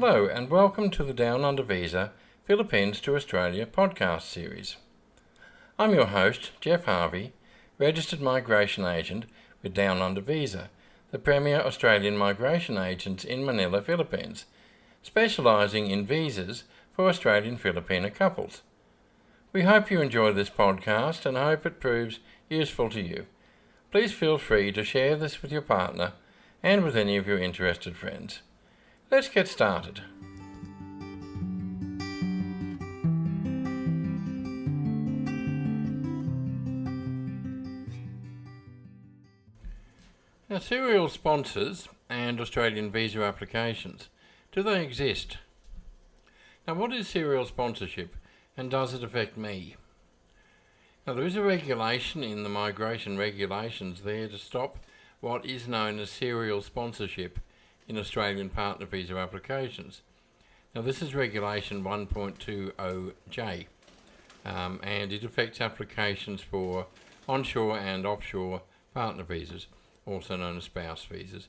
Hello and welcome to the Down Under Visa Philippines to Australia podcast series. I'm your host, Jeff Harvie, registered migration agent with Down Under Visa, the premier Australian migration agent in Manila, Philippines, specialising in visas for Australian Filipina couples. We hope you enjoy this podcast and hope it proves useful to you. Please feel free to share this with your partner and with any of your interested friends. Let's get started. Now, serial sponsors and Australian visa applications, do they exist? Now, what is serial sponsorship and does it affect me? Now, there is a regulation in the migration regulations there to stop what is known as serial sponsorship in Australian partner visa applications. Now, this is regulation 1.20J and it affects applications for onshore and offshore partner visas, also known as spouse visas,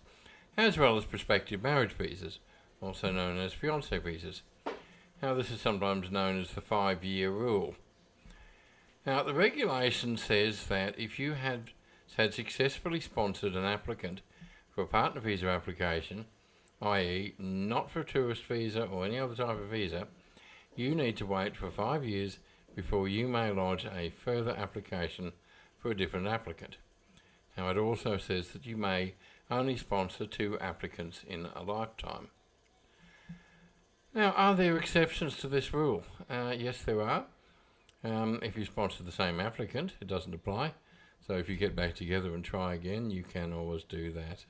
as well as prospective marriage visas, also known as fiancee visas. Now, this is sometimes known as the 5-year rule. Now, the regulation says that if you had successfully sponsored an applicant for a partner visa application, i.e. not for a tourist visa or any other type of visa, you need to wait for 5 years before you may lodge a further application for a different applicant. Now, it also says that you may only sponsor 2 applicants in a lifetime. Now, are there exceptions to this rule? Yes, there are. If you sponsor the same applicant, it doesn't apply. So if you get back together and try again, you can always do that.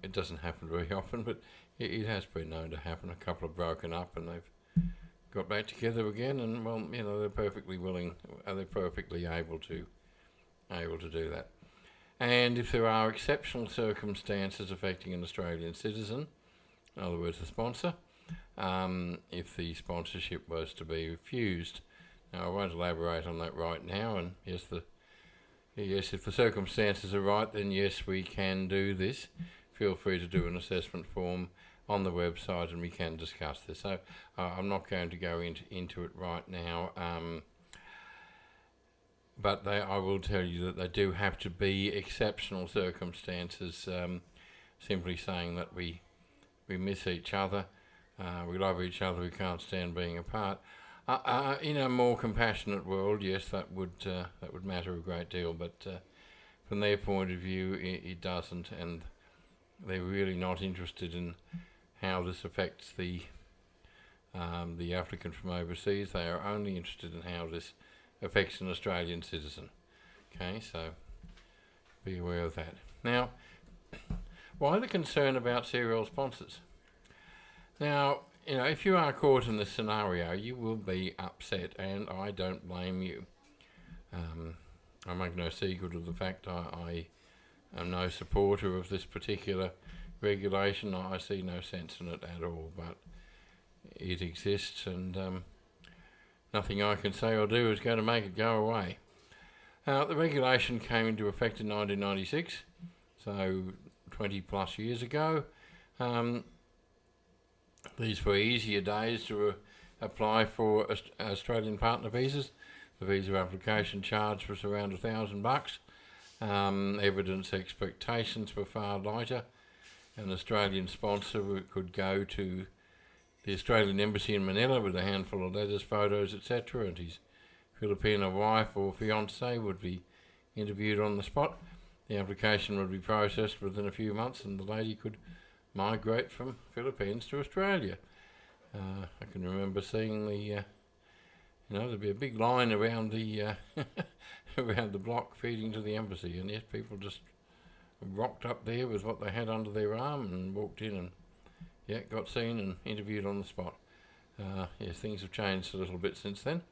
It doesn't happen very often, but it has been known to happen. A couple have broken up and they've got back together again, and they're perfectly willing. They're perfectly able to do that. And if there are exceptional circumstances affecting an Australian citizen, in other words, the sponsor, if the sponsorship was to be refused. Now, I won't elaborate on that right now, and yes, if the circumstances are right, then yes, we can do this. Feel free to do an assessment form on the website and we can discuss this. So I'm not going to go into it right now, but I will tell you that they do have to be exceptional circumstances, simply saying that we miss each other, we love each other, we can't stand being apart. In a more compassionate world, yes, that would matter a great deal, but from their point of view, it doesn't, and they're really not interested in how this affects the applicant from overseas. They are only interested in how this affects an Australian citizen. Okay, so be aware of that. Now, why the concern about serial sponsors? Now, if you are caught in this scenario, you will be upset, and I don't blame you. I make no secret of the fact I am no supporter of this particular regulation. I see no sense in it at all, but it exists, and nothing I can say or do is going to make it go away. The regulation came into effect in 1996, so 20 plus years ago. These were easier days to apply for Australian partner visas. The visa application charge was around $1,000. Evidence expectations were far lighter. An Australian sponsor could go to the Australian Embassy in Manila with a handful of letters, photos, etc., and his Filipino wife or fiancee would be interviewed on the spot. The application would be processed within a few months, and the lady could migrate from Philippines to Australia. I can remember seeing there'd be a big line around the around the block feeding to the embassy, and yet people just rocked up there with what they had under their arm and walked in and got seen and interviewed on the spot. Yes, things have changed a little bit since then.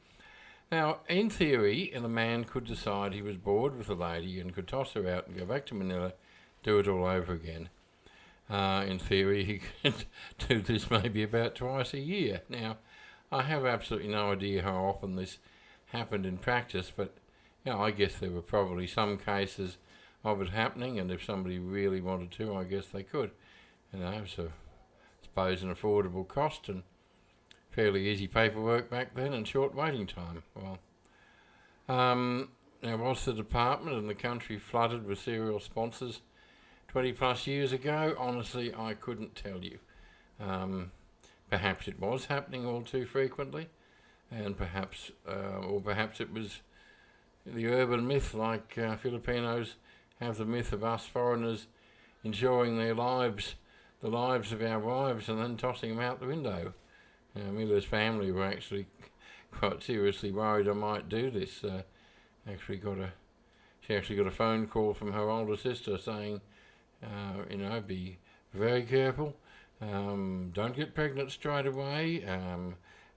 Now, in theory, the man could decide he was bored with the lady and could toss her out and go back to Manila, do it all over again. In theory, he could do this maybe about twice a year. Now, I have absolutely no idea how often this happened in practice, but I guess there were probably some cases of it happening, and if somebody really wanted to, I guess they could. So suppose, an affordable cost and fairly easy paperwork back then and short waiting time. Well, now was the department and the country flooded with serial sponsors 20 plus years ago? Honestly, I couldn't tell you. Perhaps it was happening all too frequently, and perhaps it was the urban myth, like Filipinos have the myth of us foreigners enjoying their lives, the lives of our wives, and then tossing them out the window. Miller's family were actually quite seriously worried I might do this. She actually got a phone call from her older sister saying, be very careful, don't get pregnant straight away,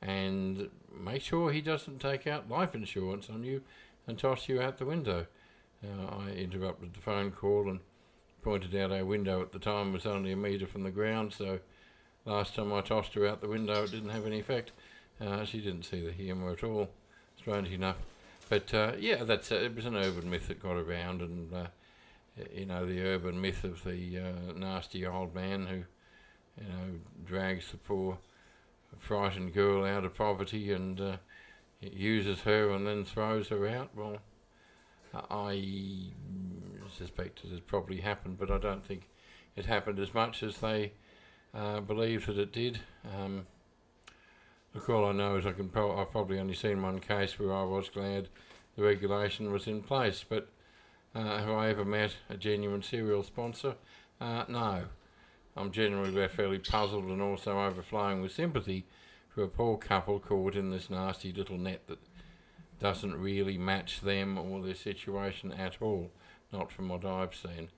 and make sure he doesn't take out life insurance on you and toss you out the window. I interrupted the phone call and pointed out our window at the time was only a metre from the ground, so last time I tossed her out the window it didn't have any effect. She didn't see the humour at all, strange enough. But it was an urban myth that got around, and the urban myth of the nasty old man who drags the poor frightened girl out of poverty and uses her and then throws her out. Well, I suspect it has probably happened, but I don't think it happened as much as they believe that it did. Look, all I know is I've probably only seen one case where I was glad the regulation was in place, but have I ever met a genuine serial sponsor? No. I'm generally fairly puzzled and also overflowing with sympathy for a poor couple caught in this nasty little net that doesn't really match them or their situation at all, not from what I've seen.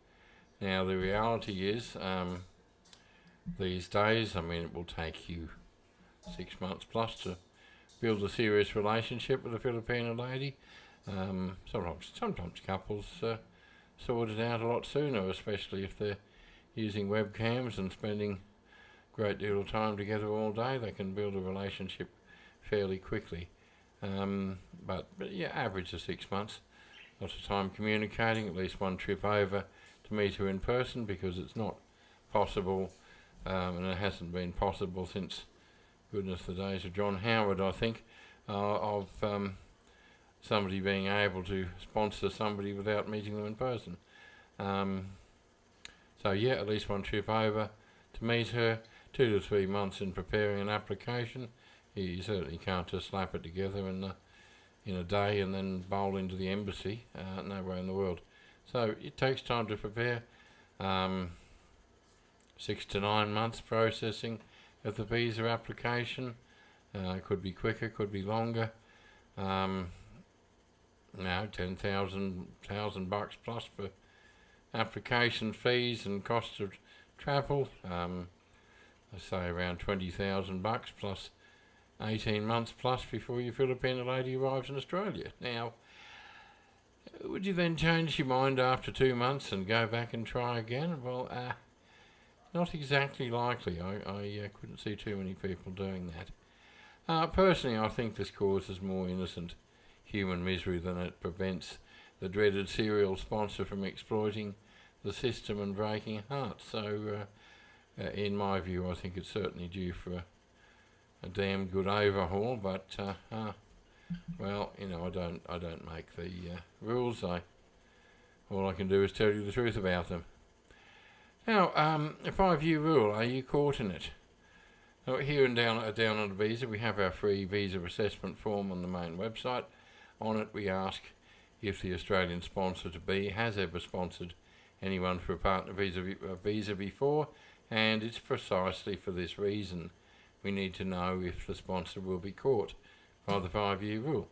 Now, the reality is, these days, it will take you 6 months plus to build a serious relationship with a Filipino lady. Sometimes couples sort it out a lot sooner, especially if they're using webcams and spending a great deal of time together all day. They can build a relationship fairly quickly. But average of 6 months. Lots of time communicating, at least one trip over to meet her in person, because it's not possible, and it hasn't been possible since, goodness, the days of John Howard, I think, of somebody being able to sponsor somebody without meeting them in person. At least one trip over to meet her, 2 to 3 months in preparing an application. You certainly can't just slap it together in a day and then bowl into the embassy. No way in the world. So it takes time to prepare. 6 to 9 months processing of the visa application. Could be quicker, could be longer. Now $10,000 plus for application fees and cost of travel. I say around $20,000 plus 18 months plus before your Filipino lady arrives in Australia. Now, would you then change your mind after 2 months and go back and try again? Well, not exactly likely. I couldn't see too many people doing that. Personally, I think this causes more innocent human misery than it prevents the dreaded serial sponsor from exploiting the system and breaking hearts. So, in my view, I think it's certainly due for a damn good overhaul. But I don't make the rules. All I can do is tell you the truth about them. Now, a 5-year rule. Are you caught in it? Now, here and down on a visa, we have our free visa assessment form on the main website. On it, we ask if the Australian sponsor-to-be has ever sponsored anyone for a partner visa before, and it's precisely for this reason. We need to know if the sponsor will be caught by the 5-year rule.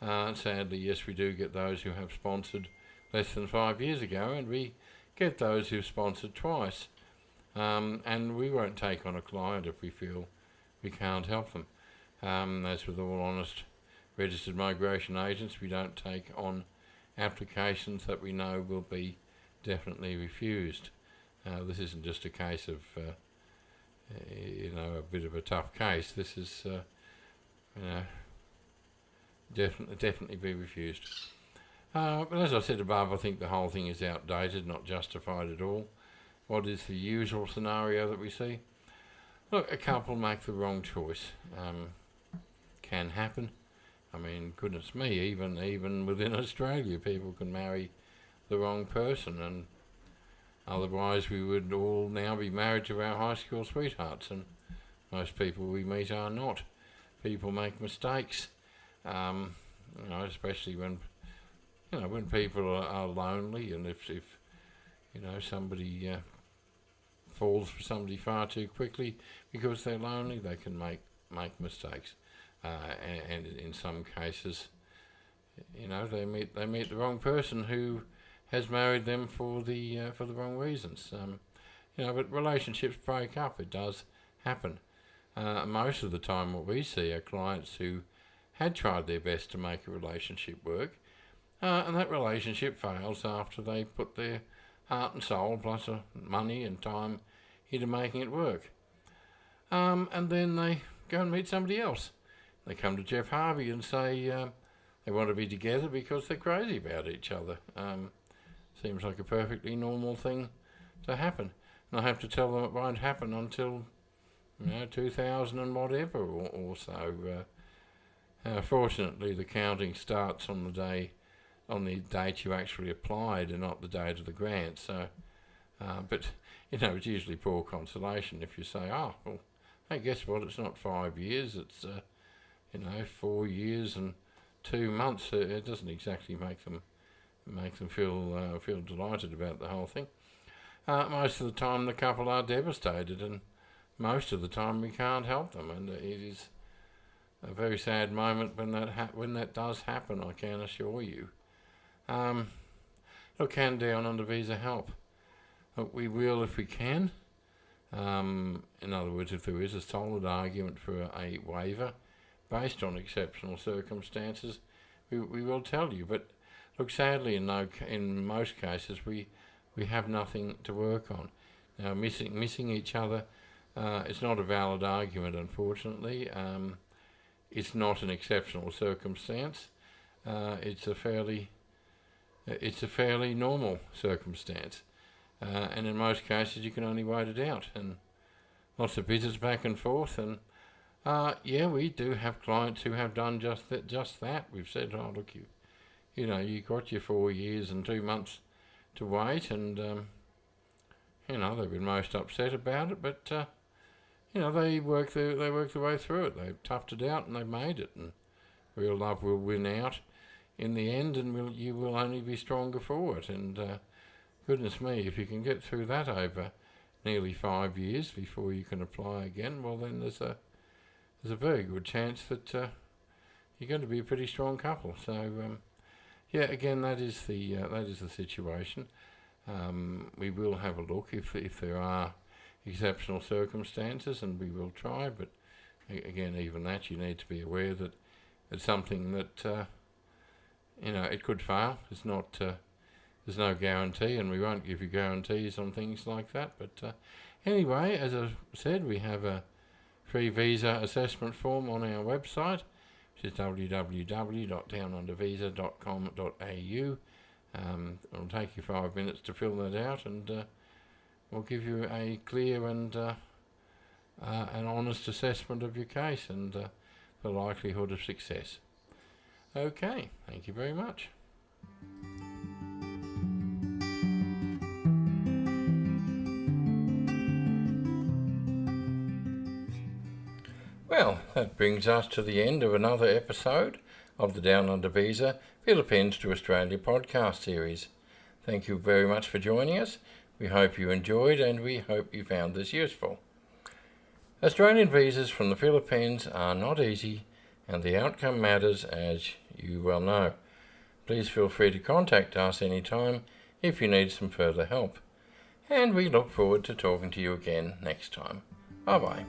Sadly, yes, we do get those who have sponsored less than 5 years ago, and we get those who've sponsored twice. And we won't take on a client if we feel we can't help them. As with all honest registered migration agents, we don't take on applications that we know will be definitely refused. This isn't just a case of a bit of a tough case. This is definitely be refused. But as I said above, I think the whole thing is outdated, not justified at all. What is the usual scenario that we see? Look, a couple make the wrong choice. Can happen. I mean, goodness me, even within Australia, people can marry the wrong person, and otherwise we would all now be married to our high school sweethearts, and most people we meet are not. People make mistakes, especially when people are lonely, and if somebody falls for somebody far too quickly because they're lonely, they can make mistakes, and in some cases, they meet the wrong person who has married them for the wrong reasons. But relationships break up. It does happen. Most of the time, what we see are clients who had tried their best to make a relationship work, and that relationship fails after they put their heart and soul, plus money and time, into making it work. And then they go and meet somebody else. They come to Jeff Harvie and say they want to be together because they're crazy about each other. Seems like a perfectly normal thing to happen. And I have to tell them it won't happen until 2000 and whatever or so. Fortunately, the counting starts on the date you actually applied and not the date of the grant. So, but it's usually poor consolation if you say, oh, well, hey, guess what? It's not 5 years. It's 4 years and 2 months. It doesn't exactly make them feel delighted about the whole thing. Most of the time, the couple are devastated, and most of the time we can't help them, and it is a very sad moment when that does happen. I can assure you. Can Down Under Visa help? Look, we will if we can. In other words, if there is a solid argument for a waiver based on exceptional circumstances, we will tell you. But look, sadly, in most cases, we have nothing to work on. Now, missing each other, it's not a valid argument, unfortunately. It's not an exceptional circumstance. It's a fairly normal circumstance, and in most cases, you can only wait it out. And lots of visits back and forth, and we do have clients who have done just that. We've said, oh, look, you got your 4 years and 2 months to wait, and they've been most upset about it, but they work their way through it. They've toughed it out and they've made it, and real love will win out in the end, and you will only be stronger for it. And goodness me, if you can get through that over nearly 5 years before you can apply again, well, then there's a very good chance that you're going to be a pretty strong couple. So again, that is the situation. We will have a look if there are exceptional circumstances, and we will try. But again, even that, you need to be aware that it's something that it could fail. It's not. There's no guarantee, and we won't give you guarantees on things like that. But anyway, as I said, we have a free visa assessment form on our website, which is www.downundervisa.com.au. It'll take you 5 minutes to fill that out, and we'll give you a clear and an honest assessment of your case and the likelihood of success. Okay, thank you very much. Well, that brings us to the end of another episode of the Down Under Visa Philippines to Australia podcast series. Thank you very much for joining us. We hope you enjoyed, and we hope you found this useful. Australian visas from the Philippines are not easy, and the outcome matters, as you well know. Please feel free to contact us anytime if you need some further help. And we look forward to talking to you again next time. Bye-bye.